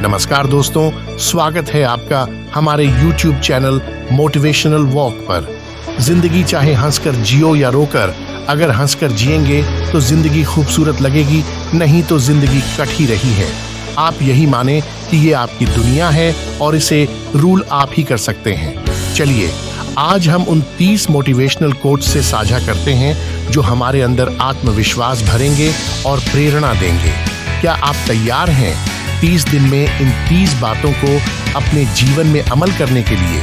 नमस्कार दोस्तों, स्वागत है आपका हमारे YouTube चैनल मोटिवेशनल वॉक पर। जिंदगी चाहे हंसकर जियो या रोकर, अगर हंसकर जिएंगे तो जिंदगी खूबसूरत लगेगी, नहीं तो जिंदगी कट ही रही है। आप यही माने कि ये आपकी दुनिया है और इसे रूल आप ही कर सकते हैं। चलिए आज हम उन 30 मोटिवेशनल कोट्स से साझा करते हैं जो हमारे अंदर आत्मविश्वास भरेंगे और प्रेरणा देंगे। क्या आप तैयार हैं 30 दिन में इन 30 बातों को अपने जीवन में अमल करने के लिए?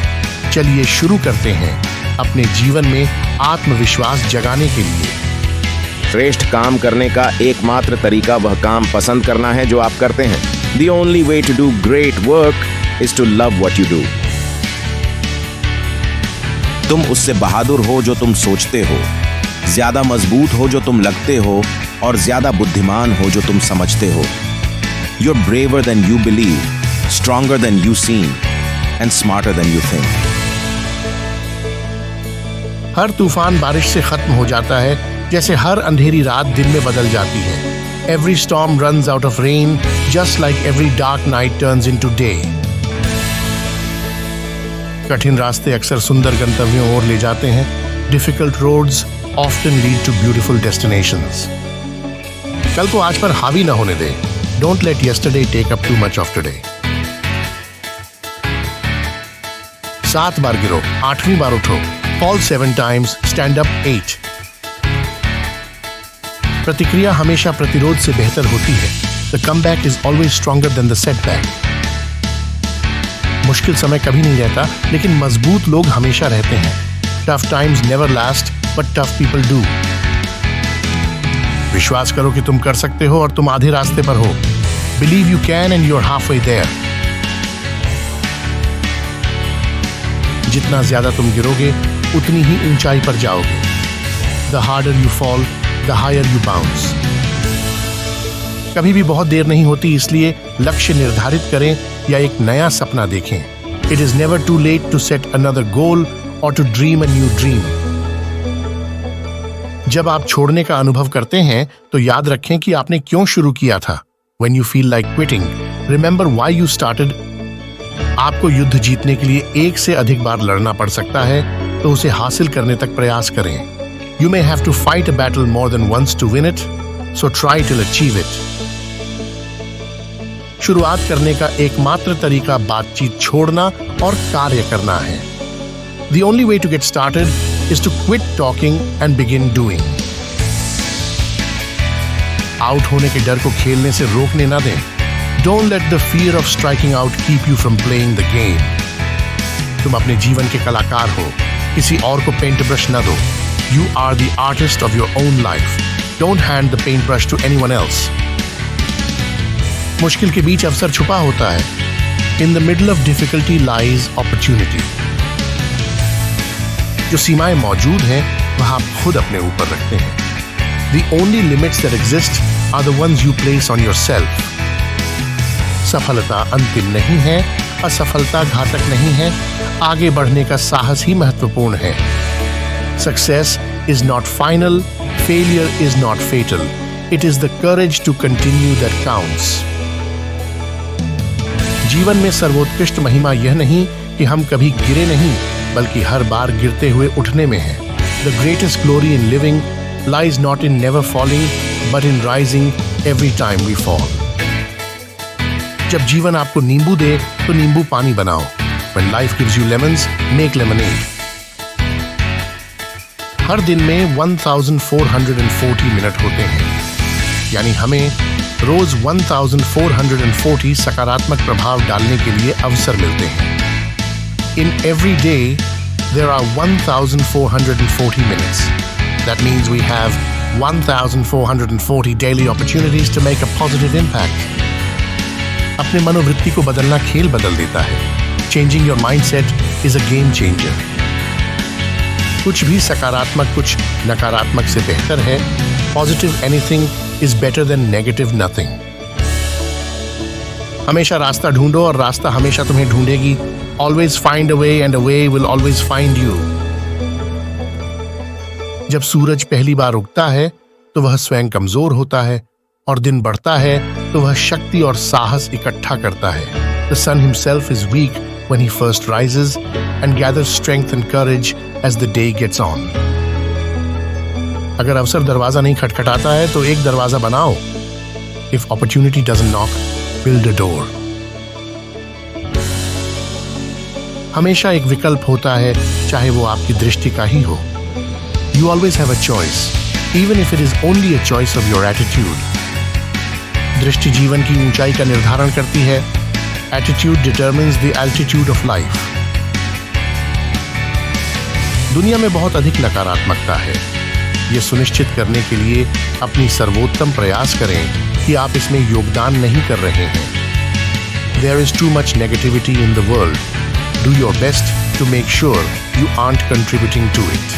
चलिए शुरू करते हैं अपने जीवन में आत्मविश्वास जगाने के लिए। श्रेष्ठ काम करने का एकमात्र तरीका वह काम पसंद करना है जो आप करते हैं। The only way to do great work is to love what you do. तुम उससे बहादुर हो जो तुम सोचते हो, ज्यादा मजबूत हो जो तुम लगते हो, और ज्यादा बुद्धिमान हो जो तुम समझते हो। You're braver than you believe, stronger than you seem, and smarter than you think. हर तूफान बारिश से खत्म हो जाता है, जैसे हर अंधेरी रात दिन में बदल जाती है। Every storm runs out of rain, just like every dark night turns into day. कठिन रास्ते अक्सर सुंदर गंतव्यों ओर ले जाते हैं। Difficult roads often lead to beautiful destinations. कल को आज पर हावी न होने दें। Don't let yesterday take up too much of today. 7 बार गिरो, 8वीं बार उठो। Fall 7 times, stand up 8. प्रतिक्रिया हमेशा प्रतिरोध से बेहतर होती है। The comeback is always stronger than the setback. मुश्किल समय कभी नहीं रहता, लेकिन मजबूत लोग हमेशा रहते हैं। Tough times never last, but tough people do. विश्वास करो कि तुम कर सकते हो और तुम आधे रास्ते पर हो। Believe you can and you're halfway there. जितना ज्यादा तुम गिरोगे, उतनी ही ऊंचाई पर जाओगे। The harder you fall, the higher you bounce. कभी भी बहुत देर नहीं होती, इसलिए लक्ष्य निर्धारित करें या एक नया सपना देखें। It is never too late to set another goal or to dream a new dream. जब आप छोड़ने का अनुभव करते हैं तो याद रखें कि आपने क्यों शुरू किया था। When you feel like quitting, remember why you started. आपको युद्ध जीतने के लिए एक से अधिक बार लड़ना पड़ सकता है, तो उसे हासिल करने तक प्रयास करें। You may have to fight a battle more than once to win it, so try to achieve it. शुरुआत करने का एकमात्र तरीका बातचीत छोड़ना और कार्य करना है। The only way to get started is to quit talking and begin doing. Out होने के डर को खेलने से रोकने ना दें। Don't let the fear of striking out keep you from playing the game. तुम अपने जीवन के कलाकार हो, किसी और को पेंट ब्रश ना दो। You are the artist of your own life. Don't hand the paintbrush to anyone else. मुश्किल के बीच अवसर छुपा होता है। In the middle of difficulty lies opportunity. जो सीमाएं मौजूद हैं, वह आप खुद अपने ऊपर रखते हैं। The only limits that exist are the ones you place on yourself. सफलता अंतिम नहीं है, असफलता घातक नहीं है, आगे बढ़ने का साहस ही महत्वपूर्ण है। Success is not final, failure is not fatal. It is the courage to continue that counts. जीवन में सर्वोत्कृष्ट महिमा यह नहीं कि हम कभी गिरे नहीं, बल्कि हर बार गिरते हुए उठने में है। The greatest glory in living lies not in never falling, but in rising every time we fall. जब जीवन आपको नींबू दे, तो नींबू पानी बनाओ। When life gives you lemons, make lemonade. हर दिन में 1440 मिनट होते हैं, यानी हमें रोज 1440 सकारात्मक प्रभाव डालने के लिए अवसर मिलते हैं। In every day, there are 1440 minutes. That means we have 1440 daily opportunities to make a positive impact. अपने मनोवृत्ति को बदलना खेल बदल देता है। Changing your mindset is a game changer. कुछ भी सकारात्मक कुछ नकारात्मक से बेहतर है। Positive anything is better than negative nothing. हमेशा रास्ता ढूंढो और रास्ता हमेशा तुम्हें ढूंढेगी। Always find a way and a way will always find you. जब सूरज पहली बार उगता है तो वह स्वयं कमजोर होता है और दिन बढ़ता है तो वह शक्ति और साहस इकट्ठा करता है। The sun himself is weak when he first rises and gathers strength and courage as the day gets on. अगर अवसर दरवाजा नहीं खटखटाता है तो एक दरवाजा बनाओ। If opportunity doesn't knock, build a door. हमेशा एक विकल्प होता है, चाहे वो आपकी दृष्टि का ही हो। You always have a choice, even if it is only a choice of your attitude. दृष्टि जीवन की ऊंचाई का निर्धारण करती है। Attitude determines the altitude of life. दुनिया में बहुत अधिक नकारात्मकता है। ये सुनिश्चित करने के लिए अपनी सर्वोत्तम प्रयास करें कि आप इसमें योगदान नहीं कर रहे हैं। There is too much negativity in the world. Do your best to make sure you aren't contributing to it.